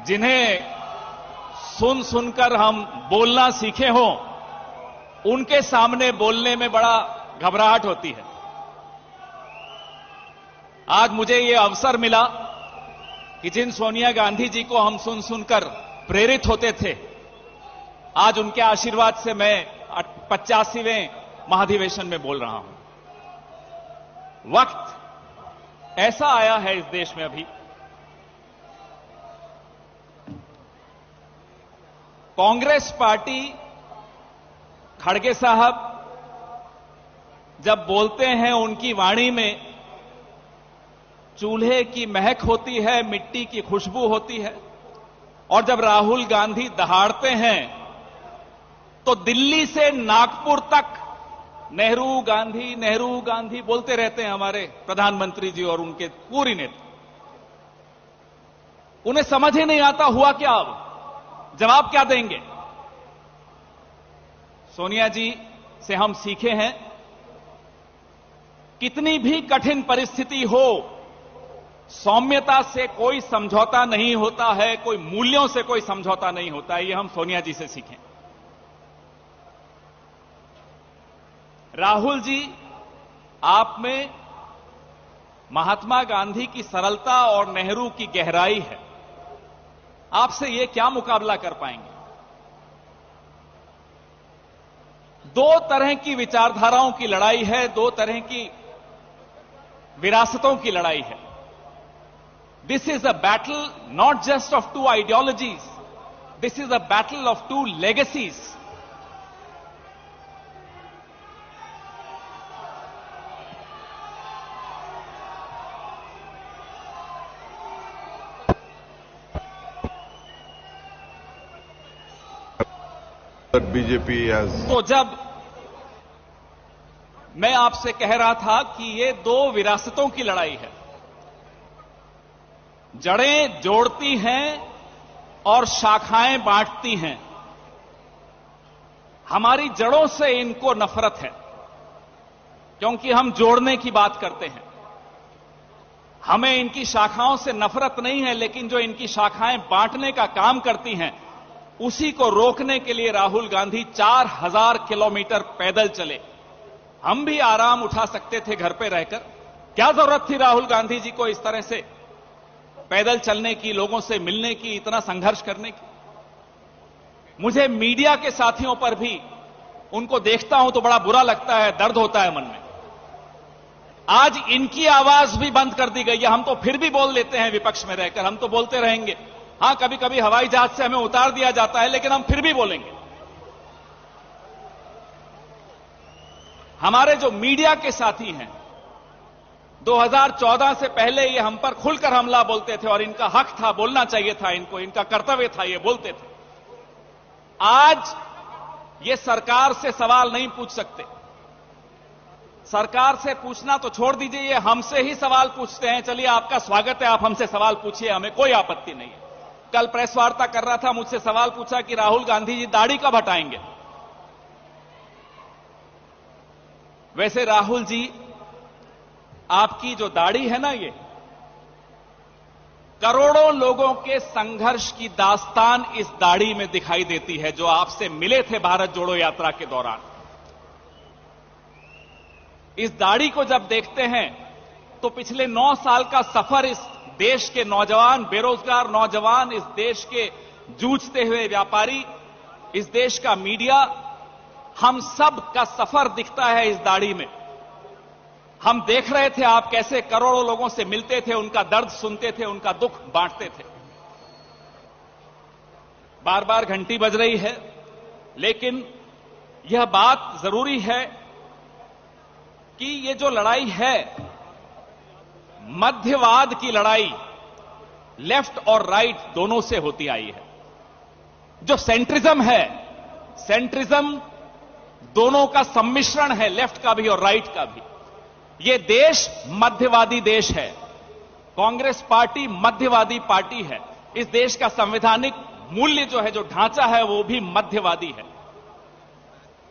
जिन्हें सुन सुनकर हम बोलना सीखे हों, उनके सामने बोलने में बड़ा घबराहट होती है। आज मुझे यह अवसर मिला कि जिन सोनिया गांधी जी को हम सुन सुनकर प्रेरित होते थे, आज उनके आशीर्वाद से मैं 85वें महाधिवेशन में बोल रहा हूं। वक्त ऐसा आया है इस देश में अभी, कांग्रेस पार्टी, खड़गे साहब जब बोलते हैं उनकी वाणी में चूल्हे की महक होती है, मिट्टी की खुशबू होती है, और जब राहुल गांधी दहाड़ते हैं तो दिल्ली से नागपुर तक नेहरू गांधी बोलते रहते हैं हमारे प्रधानमंत्री जी और उनके पूरी नेता। उन्हें समझ ही नहीं आता हुआ क्या, अब जवाब क्या देंगे। सोनिया जी से हम सीखे हैं, कितनी भी कठिन परिस्थिति हो, सौम्यता से कोई समझौता नहीं होता है, कोई मूल्यों से कोई समझौता नहीं होता है। ये हम सोनिया जी से सीखें। राहुल जी, आप में महात्मा गांधी की सरलता और नेहरू की गहराई है। आपसे ये क्या मुकाबला कर पाएंगे। दो तरह की विचारधाराओं की लड़ाई है, दो तरह की विरासतों की लड़ाई है। This is a battle not just of two ideologies, this is a battle of two legacies. BJP तो जब मैं आपसे कह रहा था कि ये दो विरासतों की लड़ाई है, जड़ें जोड़ती हैं और शाखाएं बांटती हैं। हमारी जड़ों से इनको नफरत है, क्योंकि हम जोड़ने की बात करते हैं। हमें इनकी शाखाओं से नफरत नहीं है, लेकिन जो इनकी शाखाएं बांटने का काम करती हैं, उसी को रोकने के लिए राहुल गांधी 4000 किलोमीटर पैदल चले। हम भी आराम उठा सकते थे घर पे रहकर। क्या जरूरत थी राहुल गांधी जी को इस तरह से पैदल चलने की, लोगों से मिलने की, इतना संघर्ष करने की। मुझे मीडिया के साथियों पर भी उनको देखता हूं तो बड़ा बुरा लगता है, दर्द होता है मन में। आज इनकी आवाज भी बंद कर दी गई है। हम तो फिर भी बोल लेते हैं विपक्ष में रहकर, हम तो बोलते रहेंगे। हां, कभी कभी हवाई जहाज से हमें उतार दिया जाता है, लेकिन हम फिर भी बोलेंगे। हमारे जो मीडिया के साथी हैं, 2014 से पहले ये हम पर खुलकर हमला बोलते थे और इनका हक था, बोलना चाहिए था इनको, इनका कर्तव्य था, ये बोलते थे। आज ये सरकार से सवाल नहीं पूछ सकते। सरकार से पूछना तो छोड़ दीजिए, ये हमसे ही सवाल पूछते हैं। चलिए, आपका स्वागत है, आप हमसे सवाल पूछिए, हमें कोई आपत्ति नहीं है। कल प्रेस वार्ता कर रहा था, मुझसे सवाल पूछा कि राहुल गांधी जी दाढ़ी कब हटाएंगे। वैसे राहुल जी, आपकी जो दाढ़ी है ना, ये करोड़ों लोगों के संघर्ष की दास्तान इस दाढ़ी में दिखाई देती है, जो आपसे मिले थे भारत जोड़ो यात्रा के दौरान। इस दाढ़ी को जब देखते हैं तो पिछले 9 साल का सफर इस देश के नौजवान, बेरोजगार नौजवान, इस देश के जूझते हुए व्यापारी, इस देश का मीडिया, हम सब का सफर दिखता है इस दाढ़ी में। हम देख रहे थे आप कैसे करोड़ों लोगों से मिलते थे, उनका दर्द सुनते थे, उनका दुख बांटते थे। बार बार घंटी बज रही है, लेकिन यह बात जरूरी है कि ये जो लड़ाई है, मध्यवाद की लड़ाई, लेफ्ट और राइट दोनों से होती आई है। जो सेंट्रिज्म है, सेंट्रिज्म दोनों का सम्मिश्रण है, लेफ्ट का भी और राइट का भी। यह देश मध्यवादी देश है। कांग्रेस पार्टी मध्यवादी पार्टी है। इस देश का संवैधानिक मूल्य जो है, जो ढांचा है, वो भी मध्यवादी है।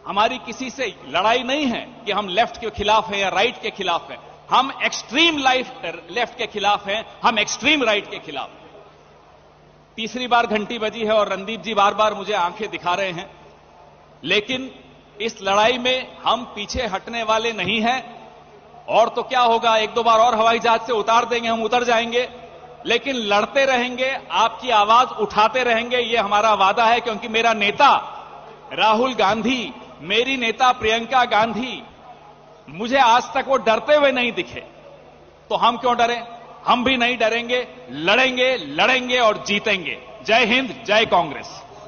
हमारी किसी से लड़ाई नहीं है कि हम लेफ्ट के खिलाफ हैं या राइट के खिलाफ हैं। हम एक्सट्रीम लेफ्ट के खिलाफ हैं, हम एक्सट्रीम राइट के खिलाफ हैं। तीसरी बार घंटी बजी है और रणदीप जी बार बार मुझे आंखें दिखा रहे हैं, लेकिन इस लड़ाई में हम पीछे हटने वाले नहीं हैं। और तो क्या होगा, एक दो बार और हवाई जहाज से उतार देंगे, हम उतर जाएंगे, लेकिन लड़ते रहेंगे, आपकी आवाज उठाते रहेंगे, ये हमारा वादा है। क्योंकि मेरा नेता राहुल गांधी, मेरी नेता प्रियंका गांधी, मुझे आज तक वो डरते हुए नहीं दिखे, तो हम क्यों डरें? हम भी नहीं डरेंगे, लड़ेंगे, लड़ेंगे और जीतेंगे। जय हिंद, जय कांग्रेस।